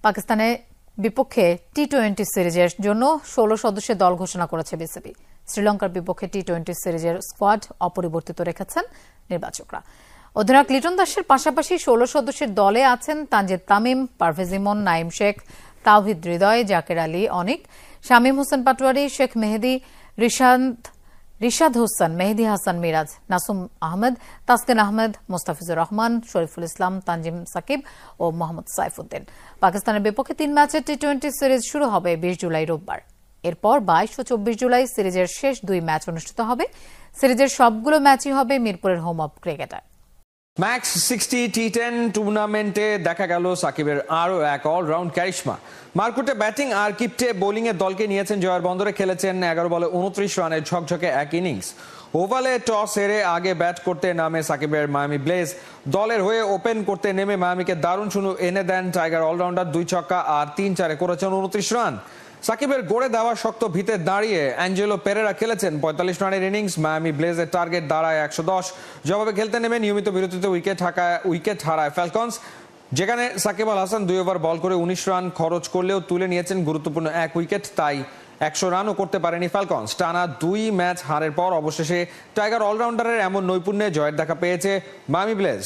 পাকিস্তানের বিপক্ষে টি-20 সিরিজের জন্য ১৬ সদস্যের দল ঘোষণা করেছে বিসিবি। শ্রীলঙ্কার বিপক্ষে টি-20 সিরিজের স্কোয়াড অপরিবর্তিত রেখেছেন নির্বাচকরা। অধিনায়ক লিটন দাসের পাশাপাশি ১৬ সদস্যের দলে আছেন তানজিদ তামিম, পারভেজ ইমন, নাঈম শেখ, তাওহিদ হৃদয়, জাকের আলী অনিক, শামীম হোসেন পাটোয়ারি, শেখ মেহেদী, রিশাদ হোসেন, মেহেদী হাসান মিরাজ, নাসুম আহমেদ, তাসকিন আহমেদ, মোস্তাফিজুর রহমান, শরীফুল ইসলাম, তানজিম সাকিব ও মোহাম্মদ সাইফুদ্দিন। পাকিস্তানের বিপক্ষে ৩ ম্যাচের টি-20 সিরিজ শুরু হবে ২০ জুলাই রোববার। এরপর ২২ ও ২৪ জুলাই সিরিজের শেষ ২ ম্যাচ অনুষ্ঠিত হবে। সিরিজের সবগুলো ম্যাচই হবে মিরপুরের হোম অফ ক্রিকেটে। ম্যাক্স 60 টি10 টুর্নামেন্টে দেখা গেল সাকিবের আরও এক অলরাউন্ড ক্যারিশমা। মারকুটে ব্যাটিং আর কিপ্টে বোলিংয়ের দলকে নিয়েছেন জয়ের বন্দরে, খেলেছেন ১১ বলে ২৯ রানের ঝকঝকে এক ইনিংস। ওভালে টস হেরে আগে ব্যাট করতে নামে সাকিবের মায়ামি ব্লেজ। দলের হয়ে ওপেন করতে নেমে মায়ামিকে দারুণ শুরু এনে দেন টাইগার অলরাউন্ডার। ২ ছক্কা আর ৩-৪ করেছেন ২৯ রান। সাকিবের গড়ে দেওয়া শক্ত ভিতে দাঁড়িয়ে অ্যাঞ্জেলো পেরেরা খেলেছেন ৪৫ রানের ইনিংস। মায়ামি ব্লেজের টার্গেট দাঁড়ায় ১১০। জবাবে খেলতে নেমে নিয়মিত বিরতিতে উইকেট হারায় ফ্যালকনস, যেখানে সাকিব আল হাসান ২ ওভার বল করে ১৯ রান খরচ করলেও তুলে নিয়েছেন গুরুত্বপূর্ণ এক উইকেট। তাই ১০০ রানও করতে পারেনি ফ্যালকনস। টানা ২ ম্যাচ হারের পর অবশেষে টাইগার অলরাউন্ডারের এমন নৈপুণ্যে জয়ের দেখা পেয়েছে মায়ামি ব্লেজ।